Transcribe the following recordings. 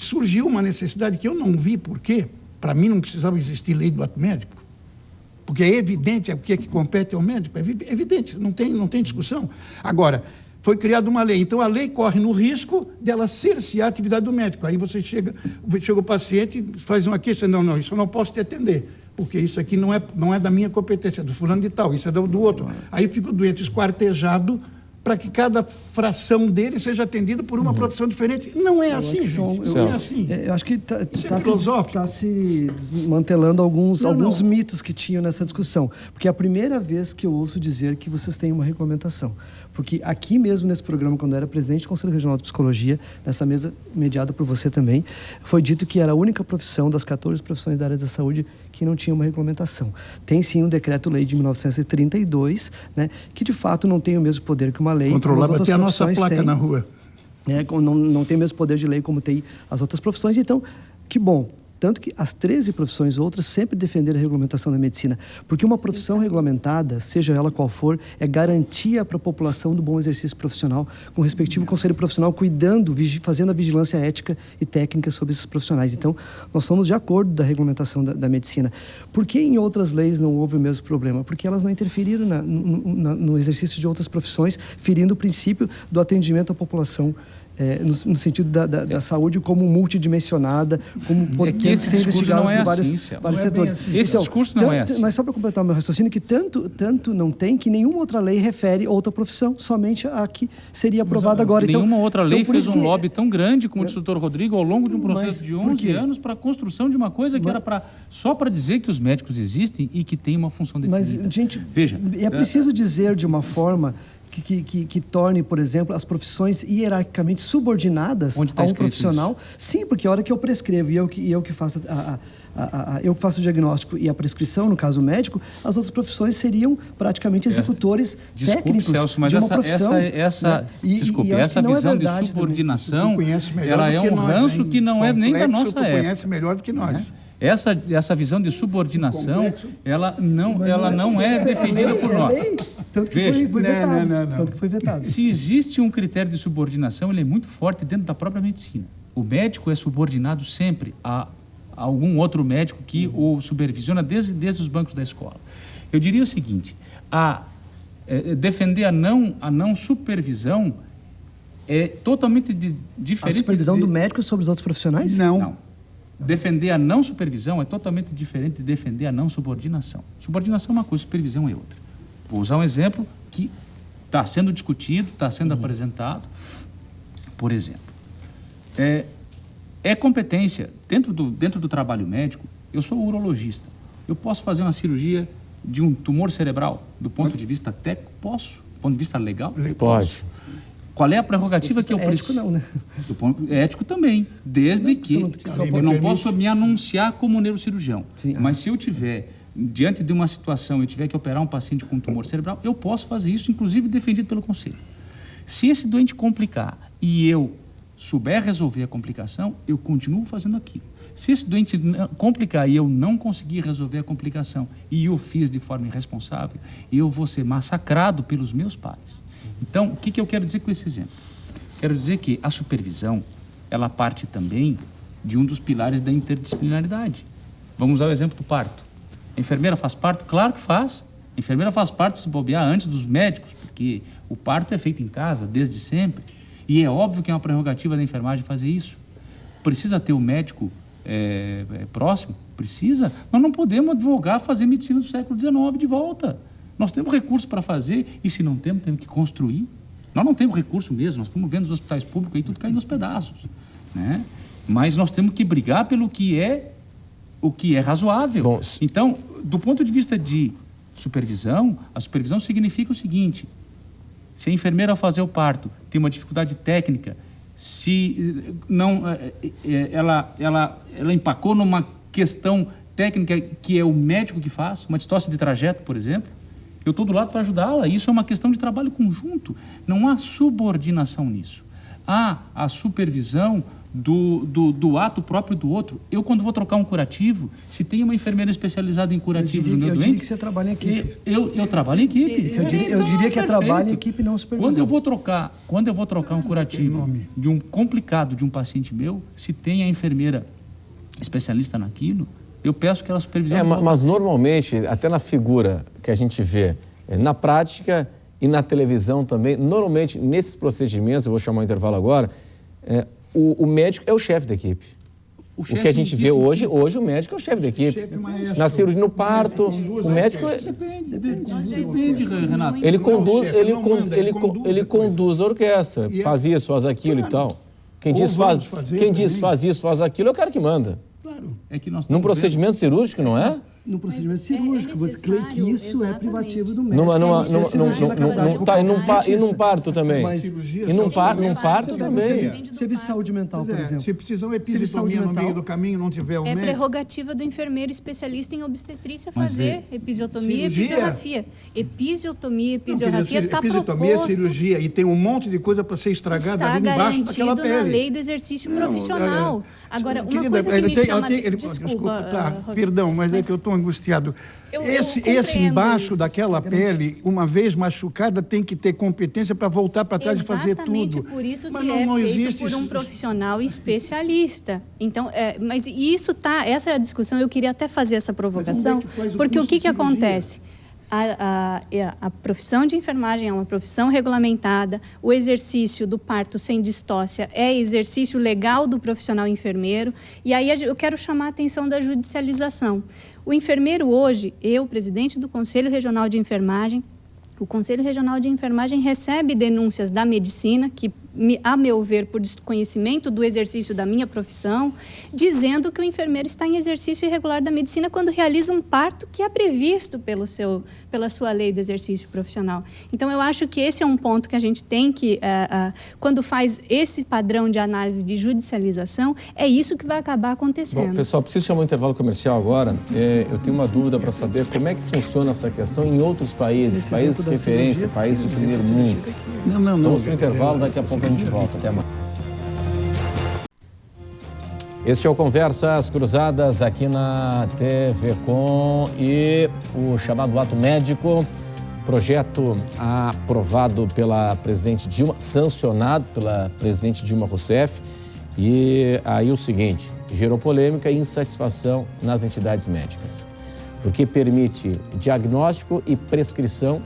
surgiu uma necessidade que eu não vi por quê. Para mim não precisava existir lei do ato médico, porque é evidente o que é que compete ao médico, é evidente, não tem discussão. Agora, foi criada uma lei, então a lei corre no risco dela cercear a atividade do médico. Aí você chega o paciente, faz uma queixa, não, isso eu não posso te atender, porque isso aqui não é da minha competência, é do fulano de tal, isso é do outro. Aí fica o doente esquartejado para que cada fração dele seja atendida por uma profissão diferente. Não é assim, gente. Não é assim. Eu acho que está se desmantelando alguns mitos que tinham nessa discussão. Porque é a primeira vez que eu ouço dizer que vocês têm uma regulamentação. Porque aqui mesmo nesse programa, quando eu era presidente do Conselho Regional de Psicologia, nessa mesa mediada por você também, foi dito que era a única profissão das 14 profissões da área da saúde que não tinha uma regulamentação. Tem sim um decreto-lei de 1932, né, que de fato não tem o mesmo poder que uma lei. Controlava até a nossa placa na rua. Não tem o mesmo poder de lei como tem as outras profissões. Então, que bom. Tanto que as 13 profissões outras sempre defenderam a regulamentação da medicina. Porque uma profissão regulamentada, seja ela qual for, é garantia para a população do bom exercício profissional, com o respectivo conselho profissional cuidando, fazendo a vigilância ética e técnica sobre esses profissionais. Então, nós somos de acordo da regulamentação da medicina. Por que em outras leis não houve o mesmo problema? Porque elas não interferiram no exercício de outras profissões, ferindo o princípio do atendimento à população. No sentido da saúde como multidimensionada, como podendo ser investigado por vários setores. Assim. Esse discurso não é assim. Mas só para completar o meu raciocínio, que tanto não tem que nenhuma outra lei refere outra profissão, somente a que seria aprovada agora. Nenhuma outra lei fez um lobby tão grande como o do Dr. Rodrigo ao longo de um processo de 11 anos para a construção de uma coisa que era só para dizer que os médicos existem e que tem uma função definida. Mas, gente, veja, é preciso dizer de uma forma que torne, por exemplo, as profissões hierarquicamente subordinadas a um profissional. Isso? Sim, porque a hora que eu prescrevo e eu que faço eu faço o diagnóstico e a prescrição, no caso médico, as outras profissões seriam praticamente executores técnicos, Celso, mas de uma profissão. Essa visão de subordinação, ela é um ranço que não é nem da nossa época. Conhece melhor do que nós. Essa visão de subordinação, ela não é defendida por nós. Tanto que foi vetado. Tanto que foi vetado. Se existe um critério de subordinação, ele é muito forte dentro da própria medicina. O médico é subordinado sempre a algum outro médico que o supervisiona desde os bancos da escola. Eu diria o seguinte, defender a não supervisão é totalmente diferente... A supervisão do médico sobre os outros profissionais? Não. Defender a não supervisão é totalmente diferente de defender a não subordinação. Subordinação é uma coisa, supervisão é outra. Vou usar um exemplo que está sendo discutido, está sendo apresentado. Por exemplo, é competência, dentro do trabalho médico, eu sou urologista. Eu posso fazer uma cirurgia de um tumor cerebral, do ponto de vista técnico? Posso. Do ponto de vista legal? Pode. Qual é a prerrogativa que eu preciso? Ético não, né? Ético também, desde que eu não posso me anunciar como neurocirurgião. Sim, mas se eu tiver, diante de uma situação, eu tiver que operar um paciente com tumor cerebral, eu posso fazer isso, inclusive defendido pelo conselho. Se esse doente complicar e eu souber resolver a complicação, eu continuo fazendo aquilo. Se esse doente complicar e eu não conseguir resolver a complicação e eu fiz de forma irresponsável, eu vou ser massacrado pelos meus pares. Então, o que eu quero dizer com esse exemplo? Quero dizer que a supervisão, ela parte também de um dos pilares da interdisciplinaridade. Vamos usar o exemplo do parto. A enfermeira faz parto? Claro que faz. A enfermeira faz parto se bobear antes dos médicos, porque o parto é feito em casa desde sempre. E é óbvio que é uma prerrogativa da enfermagem fazer isso. Precisa ter o médico próximo? Precisa. Nós não podemos advogar fazer medicina do século XIX de volta. Nós temos recursos para fazer e se não temos que construir. Nós não temos recurso mesmo, nós estamos vendo os hospitais públicos aí tudo caindo aos pedaços, né? Mas nós temos que brigar pelo que é razoável. Bom, então, do ponto de vista de supervisão, a supervisão significa o seguinte: se a enfermeira ao fazer o parto tem uma dificuldade técnica, se não ela empacou numa questão técnica que é o médico que faz, uma distócia de trajeto, por exemplo, eu estou do lado para ajudá-la. Isso é uma questão de trabalho conjunto. Não há subordinação nisso. Há a supervisão do ato próprio do outro. Eu, quando vou trocar um curativo, se tem uma enfermeira especializada em curativos no meu doente... Eu diria que você trabalha em equipe. Eu trabalho em equipe. Eu diria que é trabalho em equipe, não supervisão. Quando eu vou trocar um curativo de um complicado de um paciente meu, se tem a enfermeira especialista naquilo, eu peço que ela supervisione. Mas normalmente, até na figura que a gente vê, na prática e na televisão também, normalmente nesses procedimentos, eu vou chamar o intervalo agora, o médico é o chefe da equipe. O que a gente vê hoje o médico é o chefe da equipe. Na cirurgia, no parto, o médico... Depende, Renato. Ele conduz a orquestra, faz isso, faz aquilo e tal. Quem diz faz isso, faz aquilo, é o cara que manda. Claro. É que nós num procedimento cirúrgico, não é? No procedimento cirúrgico, você crê que isso é privativo do médico. E num parto também. E num parto também. Serviço de saúde mental, por exemplo. Se precisar uma episiotomia no meio do caminho, não tiver o médico... É prerrogativa do enfermeiro especialista em obstetrícia fazer episiotomia e episioterapia. Episiotomia e episioterapia está proposto... Episiotomia é cirurgia e tem um monte de coisa para ser estragada ali embaixo daquela pele. Está garantido na lei do exercício profissional. Agora, uma querida, coisa que me chama... Desculpa, perdão, mas é que eu estou angustiado. Esse embaixo daquela pele, uma vez machucada, tem que ter competência para voltar para trás e fazer tudo. Exatamente por isso que é feito por um profissional especialista. Então, mas isso essa é a discussão, eu queria até fazer essa provocação, porque o que acontece? A profissão de enfermagem é uma profissão regulamentada, o exercício do parto sem distócia é exercício legal do profissional enfermeiro, e aí eu quero chamar a atenção da judicialização. O enfermeiro hoje, presidente do Conselho Regional de Enfermagem, o Conselho Regional de Enfermagem recebe denúncias da medicina, que, a meu ver, por desconhecimento do exercício da minha profissão, dizendo que o enfermeiro está em exercício irregular da medicina quando realiza um parto que é previsto pela sua lei do exercício profissional. Então, eu acho que esse é um ponto que a gente tem que, quando faz esse padrão de análise de judicialização, é isso que vai acabar acontecendo. Bom, pessoal, preciso chamar um intervalo comercial agora. Eu tenho uma dúvida para saber como é que funciona essa questão em outros países, países de referência, países de primeiro mundo. Não. Vamos para o intervalo, daqui a pouco a gente volta. Até mais. Este é o Conversas Cruzadas aqui na TV Com e o chamado ato médico, projeto aprovado pela presidente Dilma, sancionado pela presidente Dilma Rousseff. E aí o seguinte, gerou polêmica e insatisfação nas entidades médicas, porque permite diagnóstico e prescrição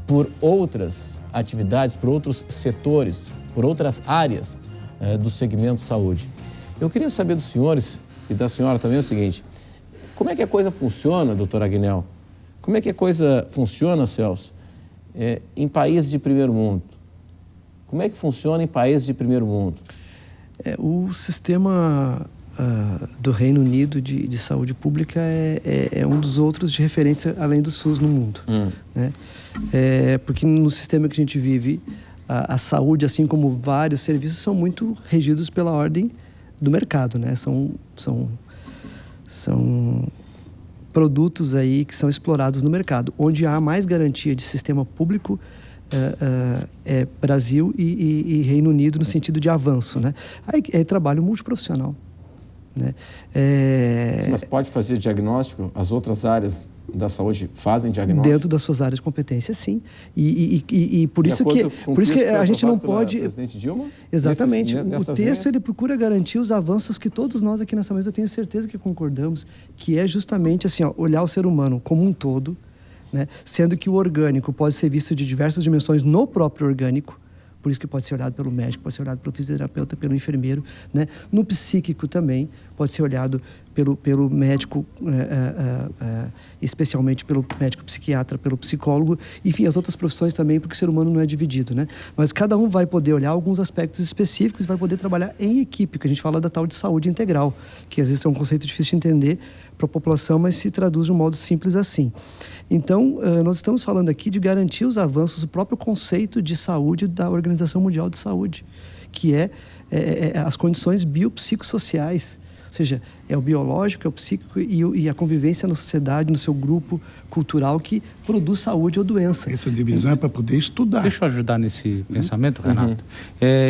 por outras atividades, por outros setores, por outras áreas do segmento saúde. Eu queria saber dos senhores e da senhora também o seguinte, como é que a coisa funciona, doutor Agnel? Como é que a coisa funciona, Celso, em países de primeiro mundo? Como é que funciona em países de primeiro mundo? O sistema do Reino Unido de saúde pública é um dos outros de referência além do SUS no mundo. Né? Porque no sistema que a gente vive, a saúde, assim como vários serviços, são muito regidos pela ordem do mercado, né? São produtos aí que são explorados no mercado. Onde há mais garantia de sistema público é Brasil e Reino Unido no sentido de avanço, né? Aí é trabalho multiprofissional, né? Mas pode fazer diagnóstico? As outras áreas da saúde fazem diagnóstico? Dentro das suas áreas de competência, sim. E por isso que a gente não pode... Presidente Dilma? Exatamente. O texto ele procura garantir os avanços que todos nós aqui nessa mesa, eu tenho certeza que concordamos, que é justamente assim, olhar o ser humano como um todo, né? Sendo que o orgânico pode ser visto de diversas dimensões no próprio orgânico, por isso que pode ser olhado pelo médico, pode ser olhado pelo fisioterapeuta, pelo enfermeiro, né? No psíquico também pode ser olhado pelo médico, especialmente pelo médico psiquiatra, pelo psicólogo, enfim, as outras profissões também, porque o ser humano não é dividido, né? Mas cada um vai poder olhar alguns aspectos específicos e vai poder trabalhar em equipe, que a gente fala da tal de saúde integral, que às vezes é um conceito difícil de entender para a população, mas se traduz de um modo simples assim. Então, nós estamos falando aqui de garantir os avanços do próprio conceito de saúde da Organização Mundial de Saúde, que as condições biopsicossociais. O seja, é o biológico, é o psíquico e a convivência na sociedade, no seu grupo cultural que produz saúde ou doença. Essa divisão é para poder estudar. Deixa eu ajudar nesse pensamento, Renato.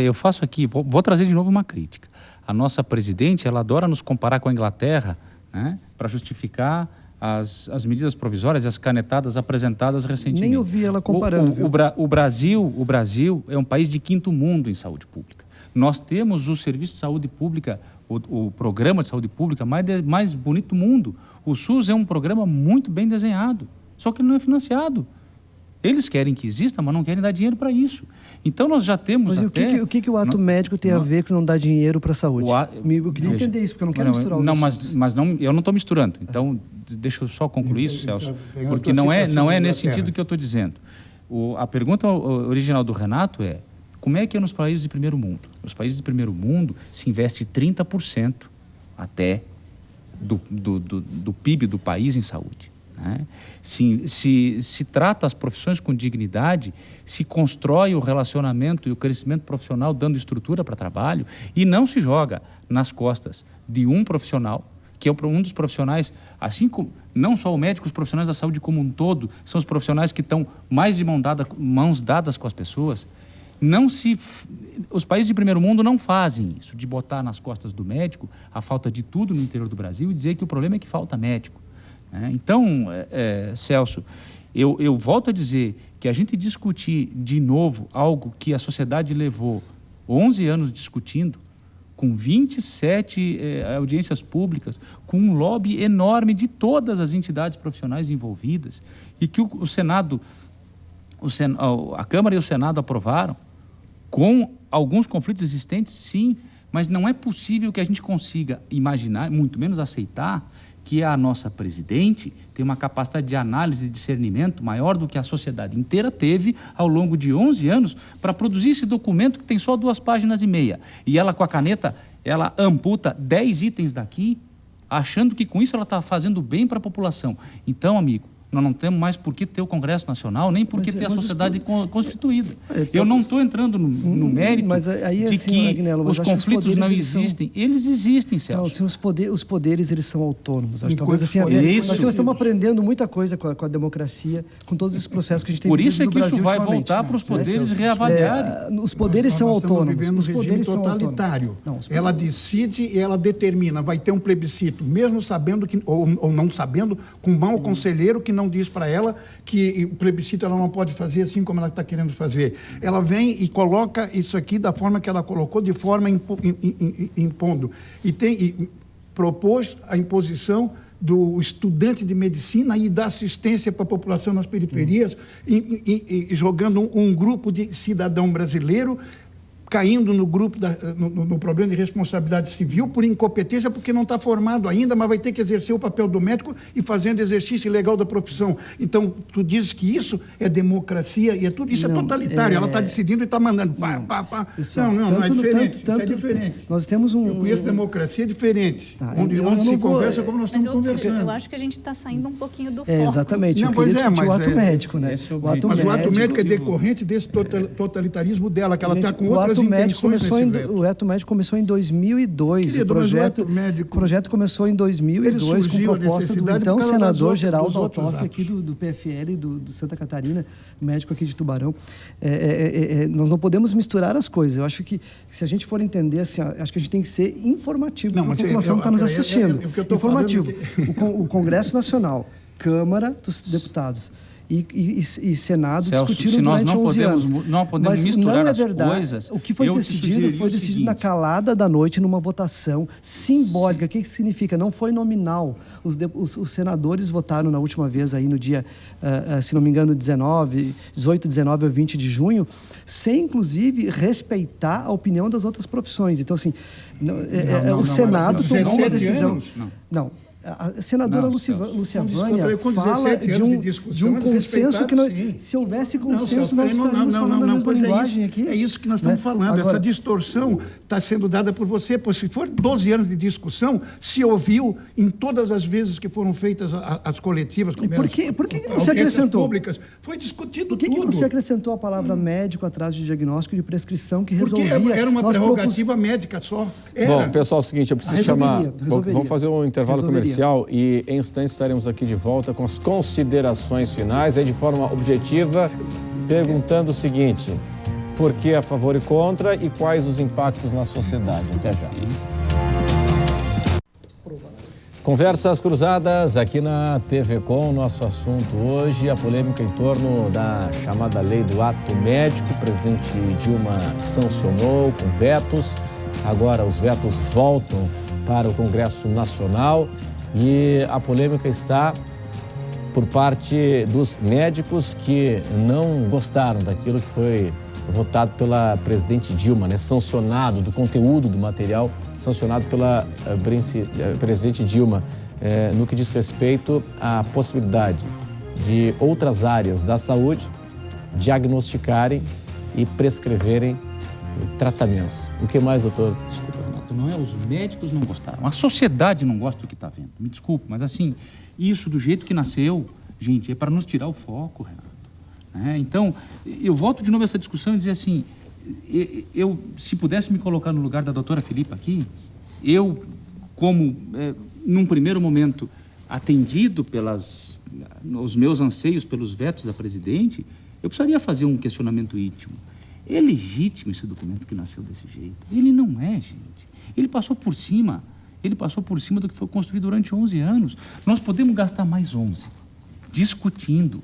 Eu faço aqui, vou trazer de novo uma crítica. A nossa presidente, ela adora nos comparar com a Inglaterra, né, para justificar as medidas provisórias e as canetadas apresentadas recentemente. Nem ouvi ela comparando. O Brasil é um país de 5º mundo em saúde pública. Nós temos o Serviço de Saúde Pública, o Programa de Saúde Pública mais bonito do mundo. O SUS é um programa muito bem desenhado, só que ele não é financiado. Eles querem que exista, mas não querem dar dinheiro para isso. Então, nós já temos Mas o que o ato médico tem a ver com não dar dinheiro para a saúde? Eu queria entender isso, porque eu não quero misturar os assuntos. Mas eu não estou misturando. Então, deixa eu só concluir isso, Celso, porque não é nesse sentido que eu estou dizendo. A pergunta original do Renato é: como é que é nos países de primeiro mundo? Nos países de primeiro mundo se investe 30% até do PIB do país em saúde. Né? Se trata as profissões com dignidade, se constrói o relacionamento e o crescimento profissional dando estrutura para trabalho e não se joga nas costas de um profissional, que é um dos profissionais, assim como não só o médico, os profissionais da saúde como um todo, são os profissionais que estão mais de mãos dadas com as pessoas. Os países de primeiro mundo não fazem isso, de botar nas costas do médico a falta de tudo no interior do Brasil e dizer que o problema é que falta médico. Então, Celso, eu volto a dizer que a gente discutir de novo algo que a sociedade levou 11 anos discutindo, com 27 audiências públicas, com um lobby enorme de todas as entidades profissionais envolvidas, e que o Senado, a Câmara e o Senado aprovaram, com alguns conflitos existentes, sim, mas não é possível que a gente consiga imaginar, muito menos aceitar, que a nossa presidente tem uma capacidade de análise e discernimento maior do que a sociedade inteira teve ao longo de 11 anos para produzir esse documento que tem só 2,5 páginas. E ela, com a caneta, ela amputa 10 itens daqui, achando que com isso ela está fazendo bem para a população. Então, amigo, nós não temos mais por que ter o Congresso Nacional, nem por que ter a sociedade constituída. Eu não estou entrando no mérito de que Agnello, os conflitos não existem. Eles existem, Celso. Não, assim, os poderes eles são autônomos. Acho que talvez assim, nós estamos aprendendo muita coisa com a democracia, com todos esses processos que a gente tem vivido no Brasil. Por isso é que isso vai voltar para os poderes reavaliarem. Os poderes são autônomos. Vivemos um regime totalitário. Ela decide e ela determina. Vai ter um plebiscito, mesmo sabendo que, ou não sabendo, com um mau conselheiro que não diz para ela que o plebiscito ela não pode fazer assim como ela está querendo fazer. Ela vem e coloca isso aqui da forma que ela colocou, de forma impondo. E propôs a imposição do estudante de medicina e da assistência para a população nas periferias, e jogando um grupo de cidadão brasileiro caindo no grupo no problema de responsabilidade civil por incompetência, porque não está formado ainda, mas vai ter que exercer o papel do médico e fazendo exercício ilegal da profissão. Então, tu dizes que isso é democracia e isso é totalitário. Ela está decidindo e está mandando. Não é diferente. Isso é diferente. Nós temos eu conheço democracia diferente, onde se conversa como nós estamos conversando. Eu acho que a gente está saindo um pouquinho do foco. Exatamente. Eu queria discutir o ato médico, né? Mas o ato médico é decorrente desse totalitarismo dela, que ela está com outras. O ato médico começou em 2002. Querido, o projeto começou em 2002 com proposta do então senador Geraldo Altoff, aqui do PFL, do Santa Catarina, médico aqui de Tubarão. Nós não podemos misturar as coisas. Eu acho que se a gente for entender, assim, acho que a gente tem que ser informativo, porque a população está nos assistindo. Informativo. O Congresso Nacional, Câmara dos Deputados e Senado, Celso, discutiram durante 11 anos. Não podemos misturar as coisas. O que foi decidido na calada da noite, numa votação simbólica. O que significa? Não foi nominal. Os senadores votaram na última vez, aí no dia, se não me engano, 18, 19 ou 20 de junho, sem, inclusive, respeitar a opinião das outras profissões. Então, assim, o Senado tomou uma decisão... Não. A senadora Lúcia Vânia fala de um consenso que se houvesse consenso nós estaríamos falando a mesma linguagem aqui. É isso que nós estamos falando. Agora, essa distorção está sendo dada por você, pois se for 12 anos de discussão, se ouviu em todas as vezes que foram feitas as coletivas. Por que não se acrescentou? Públicas, foi discutido tudo. Por que não se acrescentou a palavra médico atrás de diagnóstico e de prescrição que resolvia? Porque era uma prerrogativa médica só. Bom, pessoal, é o seguinte, eu preciso chamar... Vamos fazer um intervalo comercial e em instantes estaremos aqui de volta com as considerações finais, aí de forma objetiva, perguntando o seguinte: por que a favor e contra e quais os impactos na sociedade? Até já. Conversas cruzadas aqui na TV Com. Nosso assunto hoje, a polêmica em torno da chamada lei do ato médico. O presidente Dilma sancionou com vetos. Agora os vetos voltam para o Congresso Nacional e a polêmica está por parte dos médicos que não gostaram daquilo que foi votado pela presidente Dilma, né? Sancionado, do conteúdo do material sancionado pela presidente Dilma, no que diz respeito à possibilidade de outras áreas da saúde diagnosticarem e prescreverem tratamentos. O que mais, doutor? Desculpa, Renato, não é os médicos não gostaram. A sociedade não gosta do que está vendo. Me desculpe, mas assim, isso do jeito que nasceu, gente, é para nos tirar o foco, Renato. Então, eu volto de novo a essa discussão e dizer assim, eu se pudesse me colocar no lugar da doutora Filipa aqui, eu, como, num primeiro momento, atendido os meus anseios pelos vetos da presidente, eu precisaria fazer um questionamento íntimo. É legítimo esse documento que nasceu desse jeito? Ele não é, gente. Ele passou por cima do que foi construído durante 11 anos. Nós podemos gastar mais 11 discutindo,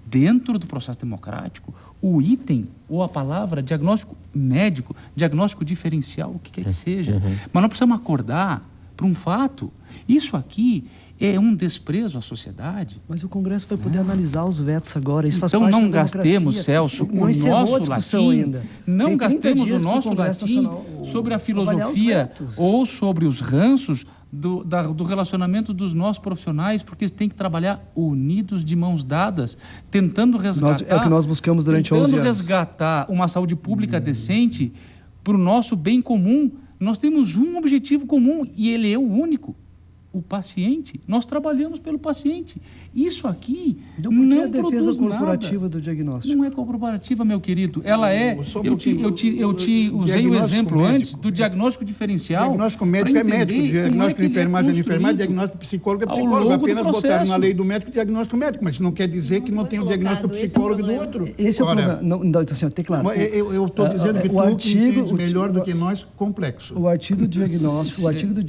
dentro do processo democrático, o item ou a palavra diagnóstico médico, diagnóstico diferencial, o que quer que seja. Mas nós precisamos acordar para um fato. Isso aqui é um desprezo à sociedade. Mas o Congresso vai poder analisar os vetos agora. Isso faz então parte não gastemos, Celso, o nosso latim ainda. Não gastemos o nosso latim sobre a filosofia ou sobre os ranços do relacionamento dos nossos profissionais, porque eles têm que trabalhar unidos, de mãos dadas, tentando resgatar... É o que nós buscamos durante 11 anos. Tentando resgatar uma saúde pública decente para o nosso bem comum. Nós temos um objetivo comum e ele é o único. O paciente. Nós trabalhamos pelo paciente. Isso aqui então, não produz defesa corporativa do diagnóstico? Não é corporativa, meu querido. Ela é... Eu te usei o exemplo médico. Antes do diagnóstico diferencial. Diagnóstico médico é médico. Diagnóstico de enfermagem é de enfermagem. Diagnóstico psicólogo é psicólogo. Apenas botaram na lei do médico diagnóstico médico. Mas não quer dizer que não tem o diagnóstico psicólogo do outro. Esse é o problema. Não, assim, tem claro. Eu estou dizendo que tu entendes melhor do que nós, complexo. O artigo do diagnóstico... o artigo do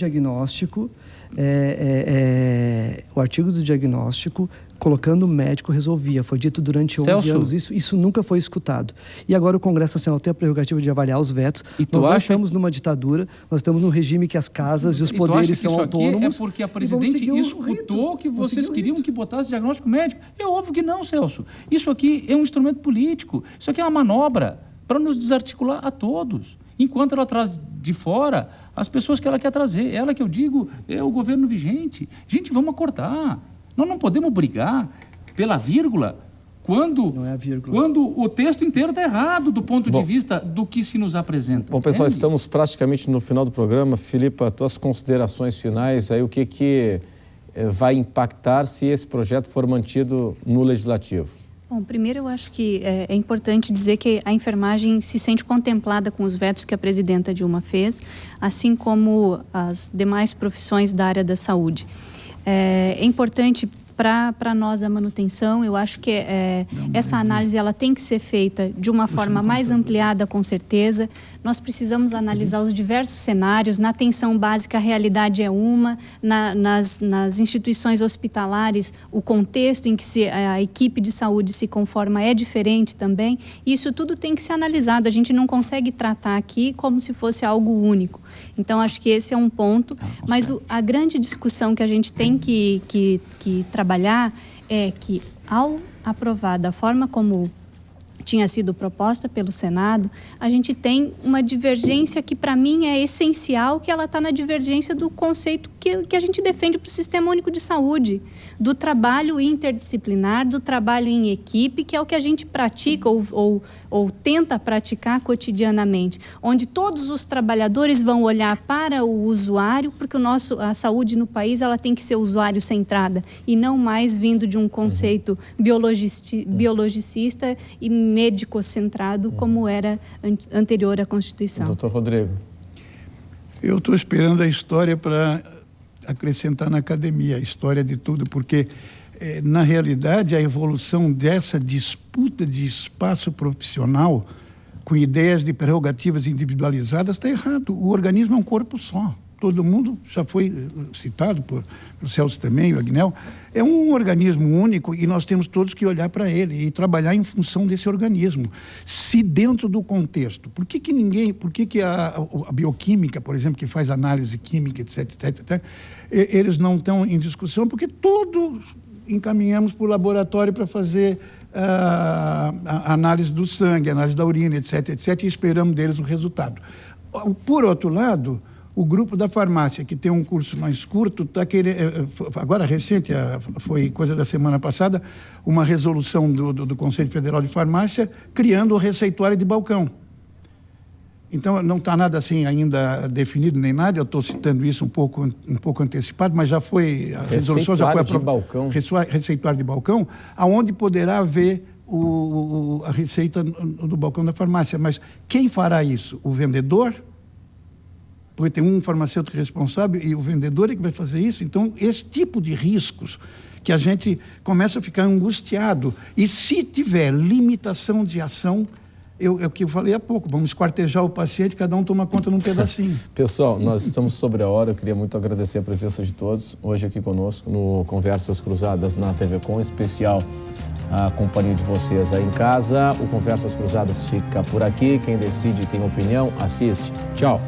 diagnóstico, colocando o médico, resolvia. Foi dito durante 11 anos. Isso nunca foi escutado. E agora o Congresso Nacional tem a prerrogativa de avaliar os vetos. Nós não estamos numa ditadura, nós estamos num regime que as casas e os poderes são autônomos. É porque a presidente escutou que vocês queriam que botasse diagnóstico médico. É óbvio que não, Celso. Isso aqui é um instrumento político. Isso aqui é uma manobra para nos desarticular a todos. Enquanto ela traz de fora as pessoas que ela quer trazer. Ela que eu digo é o governo vigente. Gente, vamos acordar. Nós não podemos brigar pela vírgula quando o texto inteiro está errado do ponto de vista do que se nos apresenta. Bom, pessoal, estamos praticamente no final do programa. Filipa, tuas considerações finais, aí o que vai impactar se esse projeto for mantido no Legislativo? Bom, primeiro eu acho que é importante dizer que a enfermagem se sente contemplada com os vetos que a presidenta Dilma fez, assim como as demais profissões da área da saúde. É importante para nós a manutenção. Eu acho que essa análise ela tem que ser feita de uma forma mais ampliada, com certeza. Nós precisamos analisar os diversos cenários. Na atenção básica, a realidade é uma. Nas instituições hospitalares, o contexto em que a equipe de saúde se conforma é diferente também. Isso tudo tem que ser analisado. A gente não consegue tratar aqui como se fosse algo único. Então, acho que esse é um ponto. Mas a grande discussão que a gente tem que trabalhar é que, ao aprovar da forma como tinha sido proposta pelo Senado, a gente tem uma divergência que, para mim, é essencial, que ela está na divergência do conceito que a gente defende para o Sistema Único de Saúde, do trabalho interdisciplinar, do trabalho em equipe, que é o que a gente pratica ou tenta praticar cotidianamente, onde todos os trabalhadores vão olhar para o usuário, porque a saúde no país ela tem que ser usuário-centrada e não mais vindo de um conceito biologicista e médico-centrado, como era anterior à Constituição. Doutor Rodrigo. Eu estou esperando a história para acrescentar na academia, a história de tudo, porque, na realidade, a evolução dessa disputa de espaço profissional com ideias de prerrogativas individualizadas está errado. O organismo é um corpo só. Todo mundo, já foi citado por Celso também, o Agnel, é um organismo único e nós temos todos que olhar para ele e trabalhar em função desse organismo. Se dentro do contexto, por que a bioquímica, por exemplo, que faz análise química, etc., eles não estão em discussão? Porque todos encaminhamos para o laboratório para fazer a análise do sangue, a análise da urina, etc., e esperamos deles um resultado. Por outro lado, o grupo da farmácia, que tem um curso mais curto, está querendo, agora recente, foi coisa da semana passada, uma resolução do Conselho Federal de Farmácia criando o receituário de balcão. Então, não está nada assim ainda definido nem nada, eu estou citando isso um pouco antecipado, mas já foi, a resolução já foi aprovada. Receituário de balcão, aonde poderá haver a receita do balcão da farmácia. Mas quem fará isso? O vendedor? Porque tem um farmacêutico responsável e o vendedor é que vai fazer isso. Então, esse tipo de riscos que a gente começa a ficar angustiado. E se tiver limitação de ação, é o que eu falei há pouco, vamos esquartejar o paciente, cada um toma conta num pedacinho. Pessoal, nós estamos sobre a hora, eu queria muito agradecer a presença de todos, hoje aqui conosco no Conversas Cruzadas na TV Com, em especial a companhia de vocês aí em casa. O Conversas Cruzadas fica por aqui, quem decide tem opinião, assiste. Tchau.